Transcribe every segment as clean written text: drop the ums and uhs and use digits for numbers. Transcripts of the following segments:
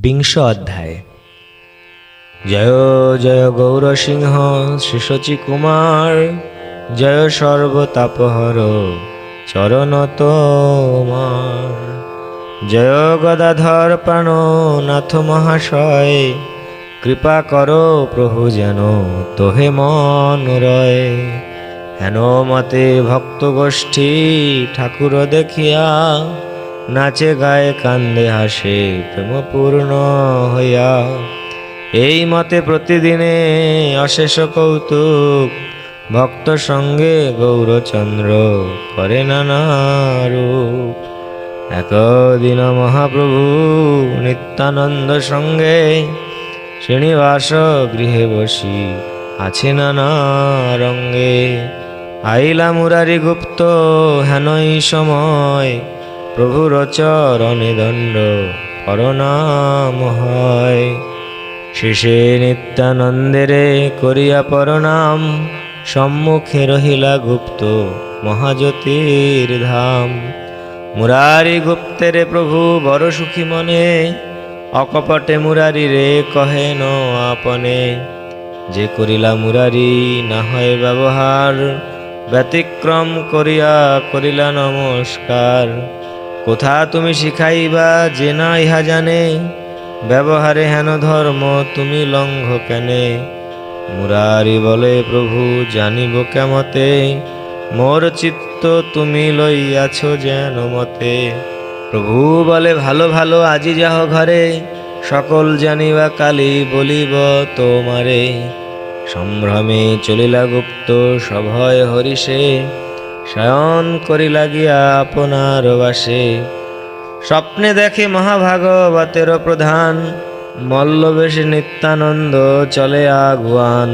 বিংশ অধ্যায়। জয় জয় গৌরসিংহ শ্রী শচী কুমার, জয় সর্বতাপহর চরণ তোমার। জয় গদাধর প্রাণনাথ মহাশয়, কৃপা করো প্রভু যেন তোহে মন রয়। হেন মতে ভক্ত গোষ্ঠী ঠাকুর দেখিয়া, নাচে গায়ে কান্দে হাসে প্রেমপূর্ণ হইয়া। এই মতে প্রতিদিনে অশেষ কৌতুক, ভক্ত সঙ্গে গৌরচন্দ্র করে নানা রূপ। একদিন মহাপ্রভু নিত্যানন্দ সঙ্গে, শ্রীনিবাস গৃহে বসি আছে নানা রঙ্গে। আইলা মুরারি গুপ্ত হেনই সময়, প্রভুর চরণে দণ্ড প্রণাম হয়। শেষে নিত্যানন্দেরে করিয়া প্রণাম, সম্মুখে রহিলা গুপ্ত মহাজ্যোতির ধাম। মুরারি গুপ্তেরে প্রভু বড় সুখী মনে, অকপটে মুরারি রে কহেন আপনে। যে করিলা মুরারি না হয় ব্যবহার, ব্যতিক্রম করিয়া করিলা নমস্কার। কোথা তুমি শিখাইবা যে না ইহা জানে, ব্যবহারে হেন ধর্ম তুমি লঙ্ঘ কেনে। মুরারি বলে প্রভু জানিব কেমতে, মোর চিত্ত তুমি লইয়াছ যেন মতে। প্রভু বলে ভালো ভালো আজি যাহ ঘরে, সকল জানিবা কালি বলিব তোমারে। সম্ভ্রমে চলিলা গুপ্ত সভয় হরিষে, শয়ন করি লাগিয়া আপনার বাসে। স্বপ্নে দেখে মহাভাগবতের প্রধান, মল্লবেশে নিত্যানন্দ চলে আগুয়ান।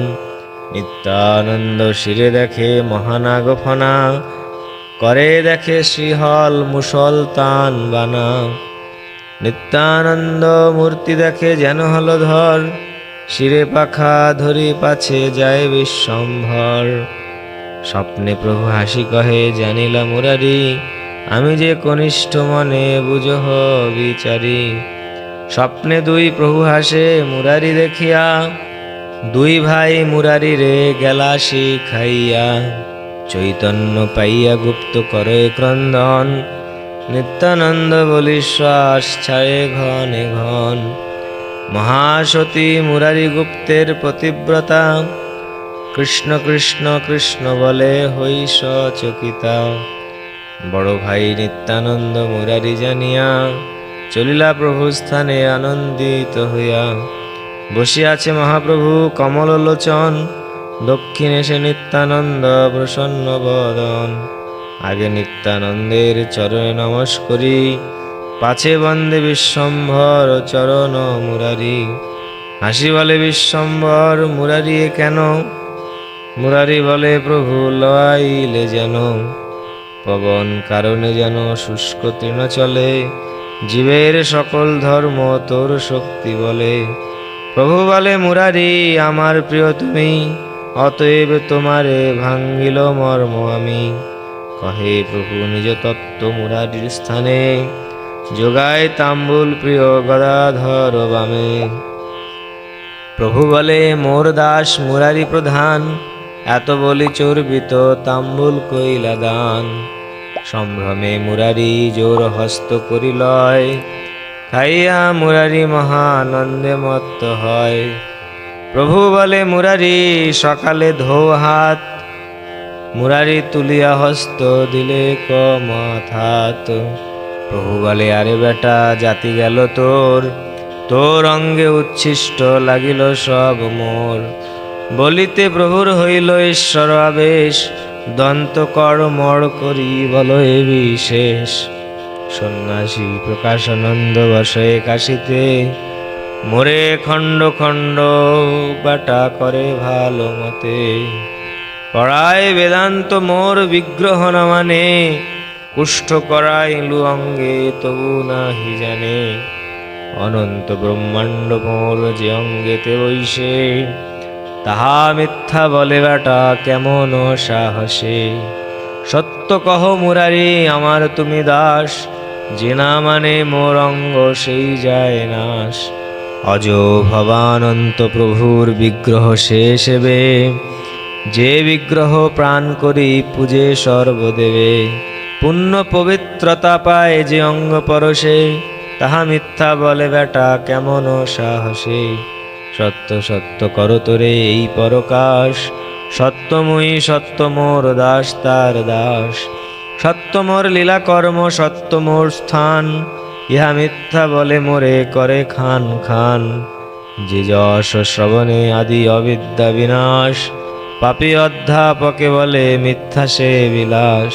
নিত্যানন্দ শিরে দেখে মহানাগ ফনা, করে দেখে শ্রীহল মুসল তান বানা। নিত্যানন্দ মূর্তি দেখে যেন হলধর, শিরে পাখা ধরি পাছে যায় বিশ্বম্ভর। স্বপ্নে প্রভু হাসি কহে জানিলা মুরারি, আমি যে কনিষ্ঠ মনে বুঝহ বিচারি। স্বপ্নে দুই প্রভু হাসে মুরারি দেখিয়া, দুই ভাই মুরারি রে গেলা শিখাইয়া। চৈতন্য পাইয়া গুপ্ত করে ক্রন্দন, নিত্যানন্দ বলি শ্বাস ছাড়ে ঘনে ঘন। মহাসতী মুরারি গুপ্তের পতিব্রতা, কৃষ্ণ কৃষ্ণ কৃষ্ণ বলে হই সচকিতা। বড় ভাই নিত্যানন্দ মুরারি জানিয়া, চলিলা প্রভু স্থানে আনন্দিত হইয়া। বসিয়াছে মহাপ্রভু কমল লোচন, দক্ষিণে সে নিত্যানন্দ প্রসন্ন বদন। আগে নিত্যানন্দের চরণে নমস্করি, পাছে বন্দে বিশ্বম্ভর চরণ মুরারি। হাসি বলে বিশ্বম্ভর মুরারি কেন, মুরারি বলে প্রভু লইলে যেন। পবন কারণে যেন শুষ্ক তৃণ চলে, জীবের সকল ধর্ম তোর শক্তি বলে। প্রভু বলে মুরারি আমার প্রিয় তুমি, অতএব তোমারে ভাঙ্গিল মর্ম আমি। কহে প্রভু নিজ তত্ত্ব মুরারির স্থানে, যোগায় তাম্বুল প্রিয় গদাধর বামে। প্রভু বলে মোর দাস মুরারি প্রধান, এত বলি চর্বিত তাম্বুল কইলা দান। সম্ভ্রমে মুরারি জোর হস্ত করি লয়, খাইয়া মুরারি মহানন্দে মত্ত হয়। প্রভু বলে মুরারি সকালে ধো হাত, মুরারি তুলিয়া হস্ত দিলে মাথাত। প্রভু বলে আরে বেটা জাতি গেল তোর, তোর অঙ্গে উচ্ছিষ্ট লাগিল সব মোর। বলিতে প্রভুর হইল ঈশ্বর আবেশ, দন্ত কর মড় করি বল এ বিশেষ। সন্ন্যাসী প্রকাশানন্দ বসে কাশিতে, মোরে খণ্ড খণ্ড বাটা করে ভালো মতে। পড়ায় বেদান্ত মোর বিগ্রহ না মানে, কুষ্ঠ করাইলু অঙ্গে তবু নাহি জানে। অনন্ত ব্রহ্মাণ্ড মোর যে অঙ্গেতে বৈশে, তাহা মিথ্যা বলে বেটা কেমন সাহসে। সত্য কহ মুরারি আমার তুমি দাস, যে না মানে মোর অঙ্গ সেই যায় নাশ। অজ ভবানন্ত প্রভুর বিগ্রহ সে সেবে, যে বিগ্রহ প্রাণ করি পূজে সর্বদেবে। পুণ্য পবিত্রতা পায় যে অঙ্গ পরশে, তাহা মিথ্যা বলে বেটা কেমন সাহসে। সত্য সত্য কর তোরে এই পরকাশ, সত্যময়ী সত্য মোর দাস তার দাস। সত্য মোর লীলা কর্ম সত্য মোর স্থান, ইহা মিথ্যা বলে মোরে করে খান খান। যে যশ শ্রবণে আদি অবিদ্যা বিনাশ, পাপী অধ্যাপকে বলে মিথ্যা সে বিলাস।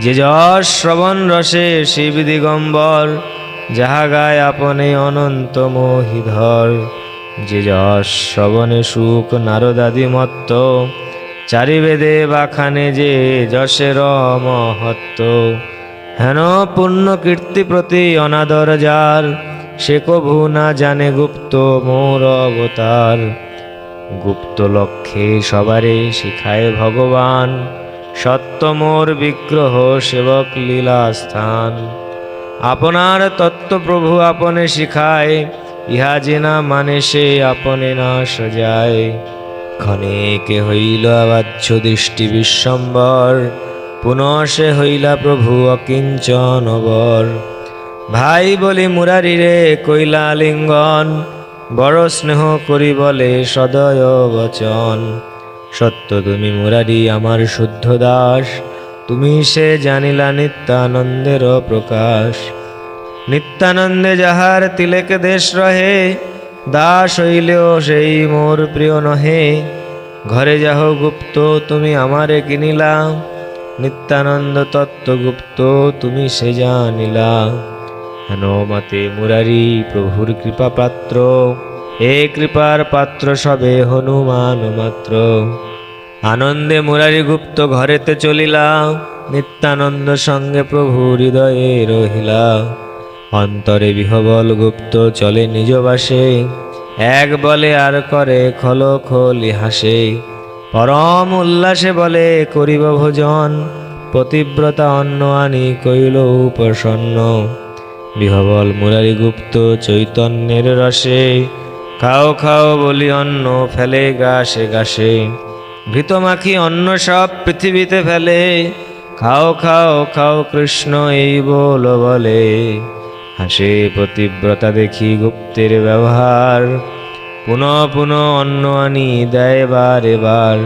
যে যশ শ্রবণ রসে শিব দিগম্বর, যাহা গায় আপনে অনন্ত মোহিধর। যে যশ শ্রবণে সুখ নারদাদি মত্ত, চারি বেদে বাখানে যে যশের মহত্ব। হেন পুণ্য কীর্তি প্রতি অনাদর যার, সে কভু না জানে গুপ্ত মোর অবতার। গুপ্ত লক্ষ্যে সবারে শিখায় ভগবান, সত্য মোর বিগ্রহ সেবক লীলা স্থান। আপনার তত্ত্ব প্রভু আপনে শিখায়, ইহা যে না মানে সে আপনে না সজায়। ক্ষণেকে হইল আবাহ্য দৃষ্টি বিশ্বম্বর, পুনঃ সে হইলা প্রভু অকিঞ্চনবর। ভাই বলি মুরারি রে কইলা লিঙ্গন, বড় স্নেহ করি বলে সদয় বচন। সত্য তুমি মুরারি আমার শুদ্ধ দাস, তুমি সে জানিলা নিত্যানন্দের প্রকাশ। নিত্যানন্দে যাহার তিলেক দেশ রহে, দাস হইলেও সেই মোর প্রিয় নহে। ঘরে যাহ গুপ্ত তুমি আমারে কিনিলা, নিত্যানন্দ তত্ত্ব গুপ্ত তুমি সে জানিলা। হেন মতে মুরারি প্রভুর কৃপা পাত্র, এ কৃপার পাত্র সবে হনুমান মাত্র। আনন্দে মুরারি গুপ্ত ঘরেতে চলিলা, নিত্যানন্দ সঙ্গে প্রভু হৃদয়ে রহিলা। অন্তরে বিহবল গুপ্ত চলে নিজ বাসে, এক বলে আর করে খল খলি হাসে। পরম উল্লাসে বলে করিব ভোজন, পতিব্রতা অন্ন আনি কইল উপসন্ন। বিহবল মুরারি গুপ্ত চৈতন্যের রসে, খাও খাও বলি অন্ন ফেলে গাছে গাছে। ঘৃতমাখি অন্ন সব পৃথিবীতে ফেলে, খাও খাও খাও কৃষ্ণ এই বল বলে। হাসে পতিব্রতা দেখি গুপ্তের ব্যবহার, পুনঃ পুনঃ অন্ন আনি দেয় বার এবার।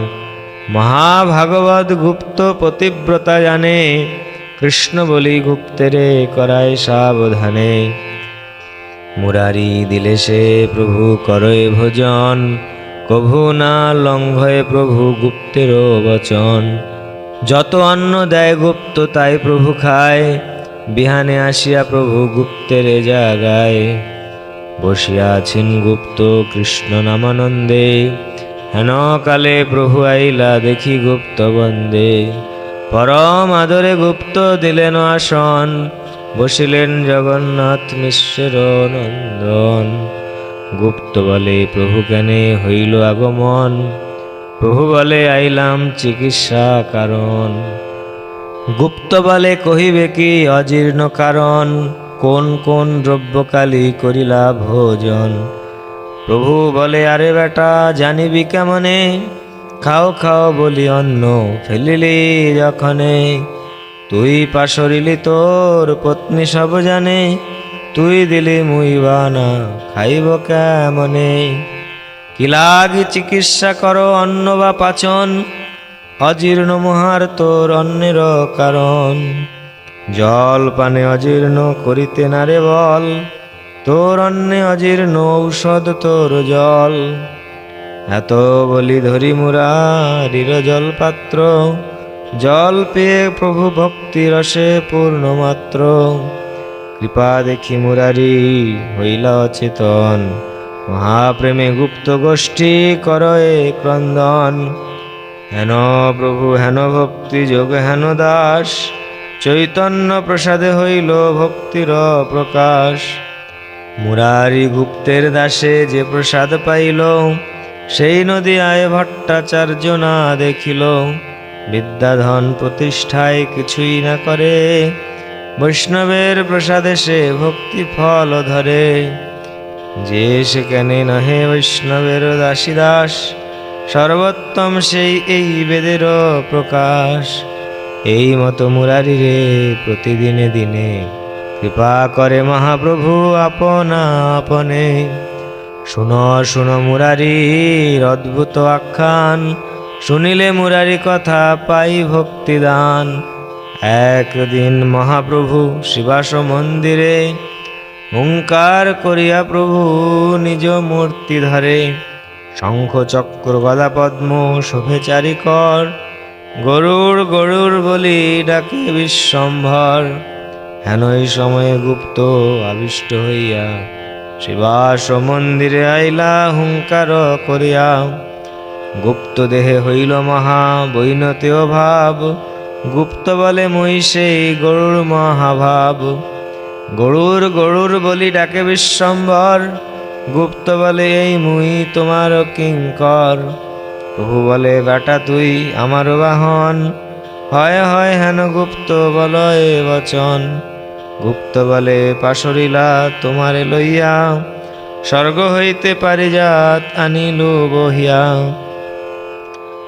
মহাভাগবত গুপ্ত পতিব্রতা জানে, কৃষ্ণ বলি গুপ্তেরে করায় সাবধানে। মুরারি দিলে সে প্রভু করয় ভোজন, কভু না লঙ্ঘয়ে প্রভু গুপ্তের বচন। যত অন্ন দেয় গুপ্ত তাই প্রভু খায়, বিহানে আসিয়া প্রভু গুপ্তের জাগায়। বসিয়াছেন গুপ্ত কৃষ্ণ নামানন্দে, হেন কালে প্রভু আইলা দেখি গুপ্ত বন্দে। পরম আদরে গুপ্ত দিলেন আসন, বসিলেন জগন্নাথ মিশ্রের নন্দন। গুপ্ত বলে প্রভু কেনে হইল আগমন, প্রভু বলে আইলাম চিকিৎসা কারণ। গুপ্ত বলে কহিবে কি অজীর্ণ কারণ, কোন কোন দ্রব্যকালী করিলা ভোজন। প্রভু বলে আরে বেটা জানিবি কেমনে, খাও খাও বলি অন্ন ফেলিলি যখনে। তুই পাশরিলি তোর পত্নী সব জানে, তুই দিলি মুই বানা খাইব কেমনে। কি লাগি চিকিৎসা করো অন্ন বা পাচন, অজীর্ণ মহার তোর অন্যের কারণ। জল পানে অজীর্ণ করিতে না রে বল, তোর অন্নে অজীর্ণ ঔষধ তোর জল। এত বলি ধরি মুরারির জল পাত্র, জল পেয়ে প্রভু ভক্তি রসে পূর্ণ মাত্র। কৃপা দেখি মুরারি হইলা অচেতন, মহাপ্রেমে গুপ্ত গোষ্ঠী করয়ে ক্রন্দন। হেন প্রভু হেন ভক্তি যোগ হেন দাস, চৈতন্য প্রসাদে হইল ভক্তির প্রকাশ। মুরারি গুপ্তের দাসে যে প্রসাদ পাইল, সেই নদী আয় ভট্টাচার্য না দেখিল। বিদ্যাধন প্রতিষ্ঠায় কিছুই না করে, বৈষ্ণবের প্রসাদে সে ভক্তি ফল ধরে। যে সেখানে নহে বৈষ্ণবের দাসীদাস, সর্বোত্তম সেই এই বেদের প্রকাশ। এই মতো মুরারি রে প্রতিদিনে দিনে, কৃপা করে মহাপ্রভু আপনা আপনে। শুনো শুনো মুরারির অদ্ভুত আখ্যান, শুনিলে মুরারি কথা পাই ভক্তিদান। একদিন মহাপ্রভু শিবাস মন্দিরে, হুঙ্কার করিয়া প্রভু নিজ মূর্তি ধরে। শঙ্খ চক্র গদা পদ্ম শোভে চারিকর, গরুড় গরুড় বলি ডাকে বিশ্বম্ভর। হেনই সময়ে গুপ্ত আবিষ্ট হইয়া, শিবাস মন্দিরে আইলা হুঙ্কার করিয়া। গুপ্ত দেহে হইল মহা বৈনতেয় ভাব, গুপ্ত বলে মই সেই গরুর মহাভাব। গরুর গরুর বলি ডাকে বিশ্বম্ভর, গুপ্ত বলে এই মুই তোমার কিঙ্কর। প্রভু বলে বেটা তুই আমার বাহন, হয় হয় হেন গুপ্ত বলয়ে বচন। গুপ্ত বলে পাশরিলা তোমারে লইয়া, স্বর্গ হইতে পারিজাত আনিল বহিয়া।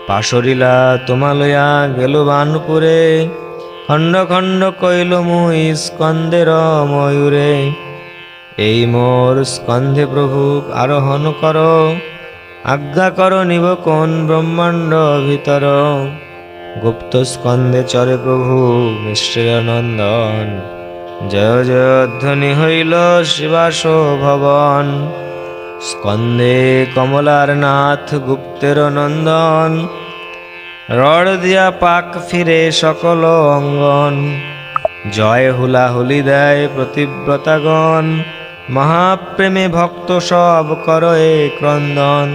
পাশরিলা তোমা লইয়া গেল বানপুরে, খণ্ড খণ্ড কইল মুই স্কন্দের ময়ূরে। এই মোর স্কন্ধে প্রভু আরোহণ কর, আজ্ঞা কর নিব কোন ব্রহ্মাণ্ড ভিতর। গুপ্ত স্কন্ধে চরে প্রভু মিশ্রের নন্দন, জয় জয় ধ্বনি হইল শিবাস ভবন। স্কন্ধে কমলার নাথ গুপ্তের নন্দন, রড় দিয়া পাক ফিরে সকল অঙ্গন। জয় হুলা হুলি দেয় প্রতিব্রতাগণ, মহাপ্রেমে ভক্ত সব করয়ে ক্রন্দন।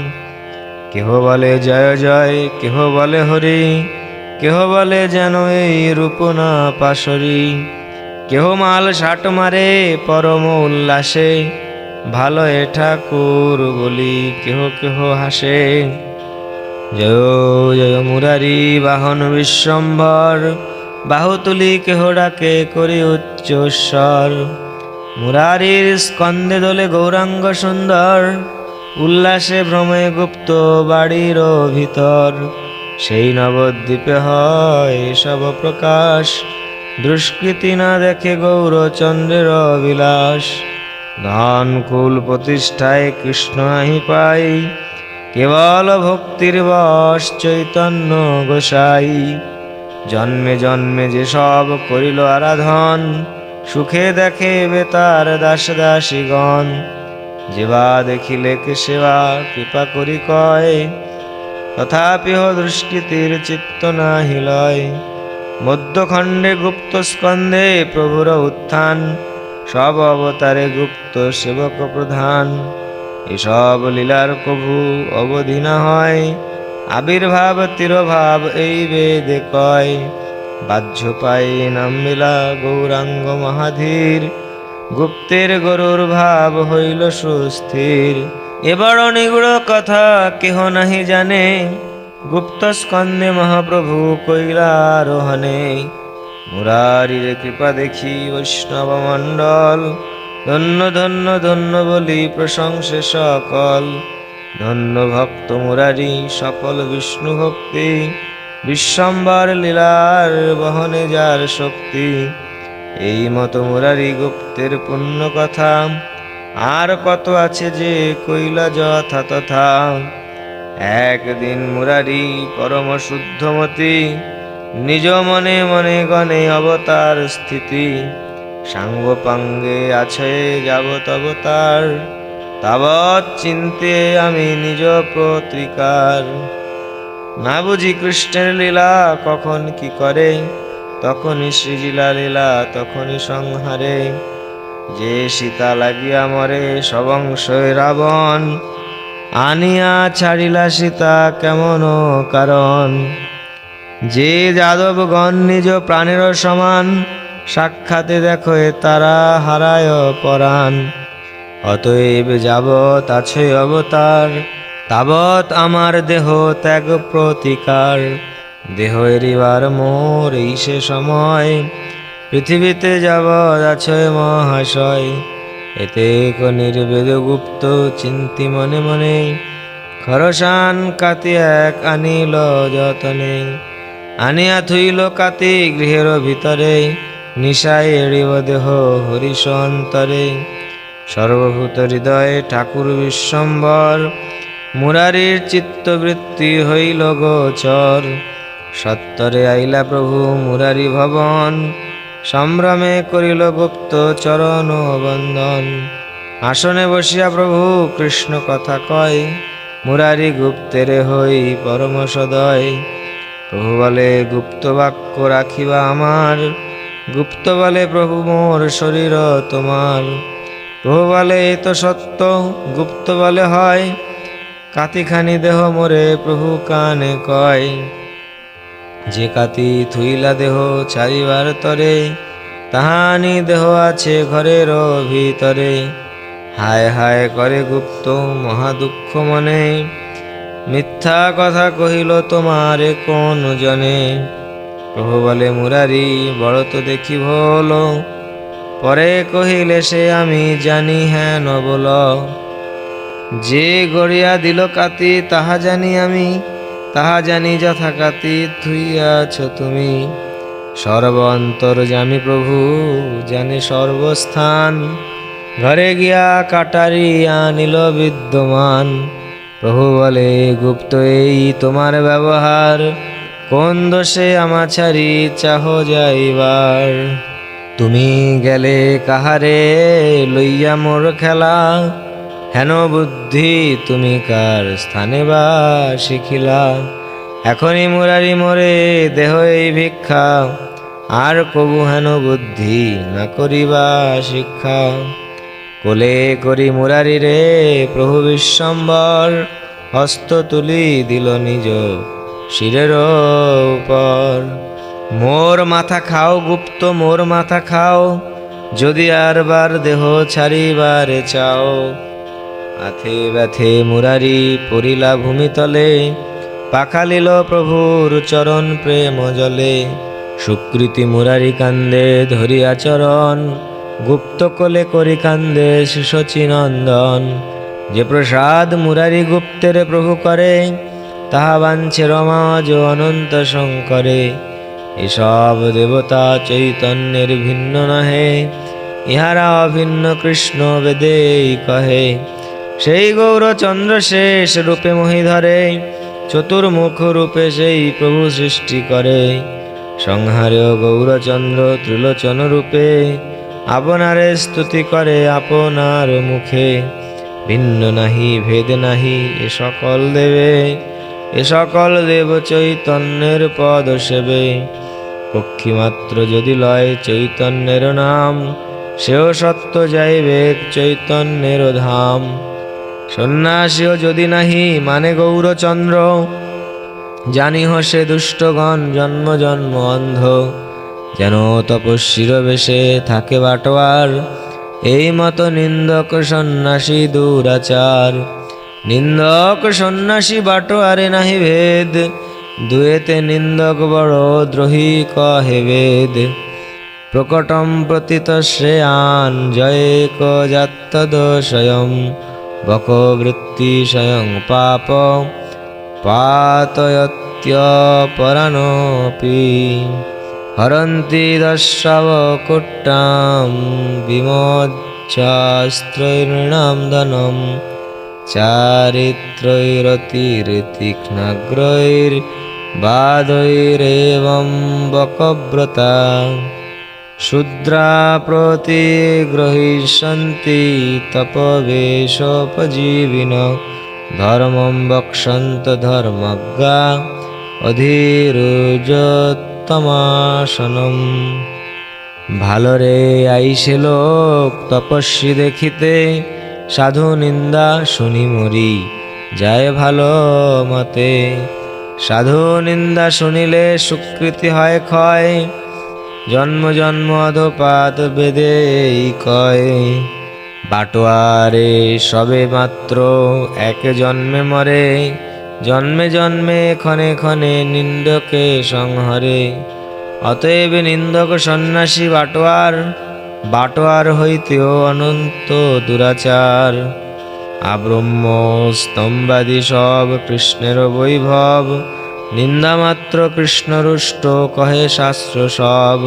কেহ বলে জয় জয়, কেহ বলে হরি, কেহ বলে যেন এই রূপ না পাশরি। কেহ মাল ষাট মারে পরম উল্লাসে, ভালো এ ঠাকুর বলি কেহ কেহ হাসে। জয় জয় মুরারি বাহন বিশ্বম্ভর, বাহু তুলি কেহ ডাকে করি উচ্চ স্বর। মুরারির স্কন্ধে দোলে গৌরাঙ্গ সুন্দর, উল্লাসে ভ্রমে গুপ্ত বাড়ির ভিতর। সেই নবদ্বীপে হয় সব প্রকাশ, দুষ্কৃতি না দেখে গৌরচন্দ্রের বিলাস। ধন কুল প্রতিষ্ঠায় কৃষ্ণ নাহি পাই, কেবল ভক্তির বশ চৈতন্য গোসাই। জন্মে জন্মে যে সব করিল আরাধন, সুখে দেখে বেতার দাস দাসীগণ। যেবা দেখিলে কে সেবা কৃপা করি কয়, তথাপিহ দুষ্কৃতির চিত্ত নাহি লয়। মধ্যখণ্ডে গুপ্ত স্কন্ধে প্রভুর উত্থান, সব অবতারে গুপ্ত সেবক প্রধান। এসব লীলার প্রভু অবধি না হয়, আবির্ভাব তিরোভাব এই বেদে কয়। বাহ্য পাই নামিলা গৌরাঙ্গ মহাধীর, গুপ্তের গরুর ভাব হইল সুস্থির। এবার নিগুড় কথা কেহ নাহি জানে, গুপ্ত স্কন্ধে মহাপ্রভু কইলা আরোহণে। মুরারির কৃপা দেখি বৈষ্ণব মণ্ডল, ধন্য ধন্য ধন্য বলি প্রশংসে সকল। ধন্য ভক্ত মুরারি সকল বিষ্ণু ভক্তি, বিশ্বম্বর লীলার বহনে যার শক্তি। এই মতো মুরারি গুপ্তের পুণ্য কথা, আর কত আছে যে কইলা যথা তথা। একদিন মুরারি পরম শুদ্ধমতি, নিজ মনে মনে গণে অবতার স্থিতি। সাঙ্গ পাঙ্গে আছে যাবত অবতার, তাবৎ চিন্তে আমি নিজ প্রতিকার। না বুঝি কৃষ্ণের লীলা কখন কি করে, তখনই শ্রীলীলা লীলা তখনই সংহারে। যে সীতা লাগিয়া মরে সবংশই রাবণ, আনিয়া ছাড়িলা সীতা কেমন কারণ। যে যাদবগণ নিজ প্রাণের সমান, সাক্ষাতে দেখো তারা হারায় পরাণ। অতএব যাবৎ আছে অবতার, তাবৎ আমার দেহ ত্যাগ প্রতিকার। দেহ এরিবার মোর এই সে সময়, পৃথিবীতে যাবৎ আছে মহাশয়। এতে নির্বেদ গুপ্ত চিন্তি মনে মনে, খরসান কাতি এক আনিল যতনে। আনিয়া থুইল কাতি গৃহের ভিতরে, নিশায় এড়িব দেহ হরিষ অন্তরে। সর্বভূত হৃদয়ে ঠাকুর বিশ্বম্বর, মুরারির চিত্তবৃত্তি হইল গোচর। সত্তরে আইলা প্রভু মুরারি ভবন, সম্ভ্রমে করিল গুপ্ত চরণ বন্দন। আসনে বসিয়া প্রভু কৃষ্ণ কথা কয়, মুরারি গুপ্তের হই পরম সদয়। প্রভু বলে গুপ্ত বাক্য রাখিবা আমার, গুপ্ত বলে প্রভু মোর শরীর তোমার। প্রভু বলে এ তো সত্য, গুপ্ত বলে হয়, কাতিখানি দেহ মোরে প্রভু কানে কয়। যে কাতি থুইলা দেহ ছাড়িবার তরে, তাহানি দেহ আছে ঘরের ভিতরে। হায় হায় করে গুপ্ত মহা দুঃখ মনে, মিথ্যা কথা কহিল তোমারে কোন জনে। প্রভু বলে মুরারি বড় তো দেখি ভোল, পরে কহিলে সে আমি জানি হ্যাঁ ন বল। যে গড়িয়া দিল কাতি তাহা জানি আমি, তাহা জানি যথা কাতি থুইয়াছ তুমি। সর্ব অন্তর্যামী প্রভু জানে সর্বস্থান, ঘরে গিয়া কাটারি আনিল বিদ্যমান। প্রভু বলে গুপ্ত এই তোমার ব্যবহার, কোন দোষে আমা ছাড়ি চাহ যাইবার। তুমি গেলে কাহারে লইয়া মোর খেলা, হেন বুদ্ধি তুমি কার স্থানে বা শিখিলা। এখনই মুরারি মোরে দেহ এই ভিক্ষা, আর কবু হেন বুদ্ধি না করিবা শিক্ষা। কোলে করি মুরারি রে প্রভু বিশ্বম্বর, হস্ত তুলি দিল নিজ শিরের উপর। মোর মাথা খাও গুপ্ত মোর মাথা খাও, যদি আর বার দেহ ছাড়িবারে চাও। আথে ব্যথে মুরারি পড়িলা ভূমিতলে, পাখালিল প্রভুর চরণ প্রেম জলে। সুকৃতি মুরারি কান্দে ধরিয়া চরণ, গুপ্ত কোলে করি কান্দে শচীনন্দন। যে প্রসাদ মুরারি গুপ্তের প্রভু করে, তাহা বাঞ্ছে রমাজ অনন্ত শঙ্করে। এসব দেবতা চৈতন্যের ভিন্ন নহে, ইহারা অভিন্ন কৃষ্ণ বেদেই কহে। সেই গৌরচন্দ্র শেষ রূপে মহিধরে, চতুর্মুখ রূপে সেই প্রভু সৃষ্টি করে। সংহারেও গৌরচন্দ্র ত্রিলোচন রূপে, আপনারে স্তুতি করে আপনার মুখে। ভিন্ন নাহি ভেদ নাহি এ সকল দেবে, এ সকল দেব চৈতন্যের পদ সেবে। পক্ষী মাত্র যদি লয় চৈতন্যের নাম, সেও সত্য যাইবে চৈতন্যের ধাম। সন্ন্যাসীও যদি নাহি মানে গৌরচন্দ্র, জানিহ সে দুষ্টগণ জন্ম জন্ম অন্ধ। যেন তপস্বীর বেশে থাকে বাটোয়ার, এই মতো নিন্দক সন্ন্যাসী দুরাচার। নিন্দক সন্ন্যাসী বাটোয়ারে নাহি ভেদ, দুয়েতে নিন্দক বড় দ্রোহী কহে বেদ। প্রকটম প্রতীত শ্রেয়ান জয়ে ক জাত্যদোষয়ম, বক বৃত্তি স্বয়ং পাপ পাতয়ত্যপরানপি। হরন্তি দশাবকুট্টাম বিমোচ্ছাস্ত্রৈর্ণাম ধনম, চারিত্রৈরতিরতিঘ্নগ্রৈর্বাদৈরেবং বকব্রতা। শূদ্রা প্রতিগ্রহিষ্যন্তি তপবেশোপজীবিনঃ, ধর্মং বক্ষ্যন্ত ধর্মজ্ঞা অধীরুজোত্তমাসনম। ভালরে আইসে লোক তপস্বী দেখিতে, সাধু নিন্দা শুনি মরি যায় ভালো মতে। সাধু নিন্দা শুনিলে সুকৃতি হয় ক্ষয়, জন্ম জন্ম অধপাত বেদেই কয়। বাটোয়ারে সবে মাত্র এক জন্মে মরে, জন্মে জন্মে ক্ষণে ক্ষণে নিন্দকে সংহরে। অতএব নিন্দক সন্ন্যাসী বাটোয়ার, বাটোয়ার হইতেও অনন্ত দুরাচার। আব্রহ্ম স্তম্ভাদি সব কৃষ্ণের বৈভব, নিন্দামাত্র কৃষ্ণরুষ্ট কহে শাস্ত্র সব।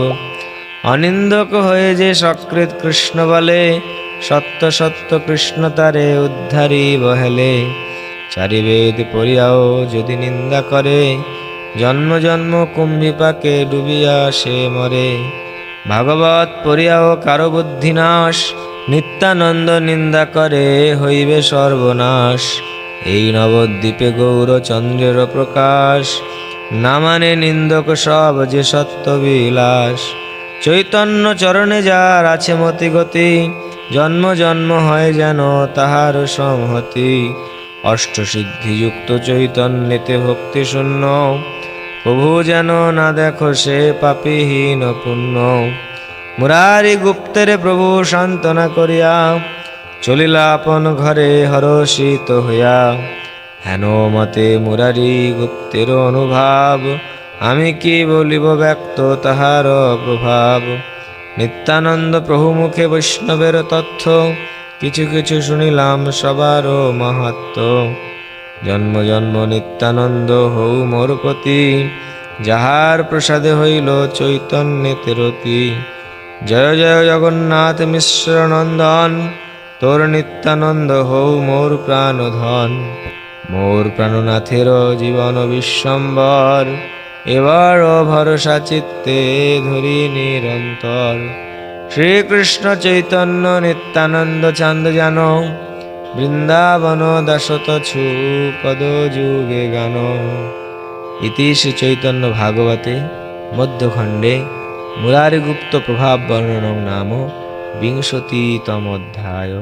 অনিন্দক হয়ে যে সকৃত কৃষ্ণ বলে, সত্য সত্য কৃষ্ণ তারে উদ্ধারি বহেলে। চারি বেদ পড়িয়াও যদি নিন্দা করে, জন্ম জন্ম কুম্ভীপাকে ডুবিয়া সে মরে। ভাগবত পড়িয়াও কারো বুদ্ধি নাশ, নিত্যানন্দ নিন্দা করে হইবে সর্বনাশ। এই নবদ্বীপে গৌরচন্দ্রের প্রকাশ, না মানে নিন্দক সব যে সত্য বিলাস। চৈতন্য চরণে যার আছে মতি গতি, জন্ম জন্ম হয় যেন তাহার সংহতি। অষ্টসিদ্ধিযুক্ত চৈতন্যেতে ভক্তি শূন্য, প্রভু যেন না দেখো সে পাপীহীন পুণ্য। মুরারি গুপ্তের প্রভু সান্ত্বনা করিয়া, চলিলা আপন ঘরে হরষিত হইয়া। হেন মতে মুরারি গুপ্তের অনুভাব, আমি কি বলিব ব্যক্ত তাহার প্রভাব। নিত্যানন্দ প্রভু মুখে বৈষ্ণবের তথ্য, কিছু কিছু শুনিলাম সবার মাহাত্ম্য। জন্ম জন্ম নিত্যানন্দ হৌ মোর পতি, যাহার প্রসাদে হইল চৈতন্যেতে রতি। জয় জয় জগন্নাথ মিশ্র নন্দন, তোর নিত্যানন্দ হৌ মোর প্রাণধন। মোর প্রাণনাথের জীবন বিশ্বম্বর, এবার ভরসা চিত্তে ধরি নিরন্তর। শ্রীকৃষ্ণ চৈতন্য নিত্যানন্দ চান্দ যেন, বৃন্দাবন দাসতছু পদ যুগে গান। ইতি শ্রী চৈতন্য ভাগবতে মধ্যখণ্ডে মুরারিগুপ্ত প্রভাব বর্ণনং নাম বিংশতিতমোধ্যায়।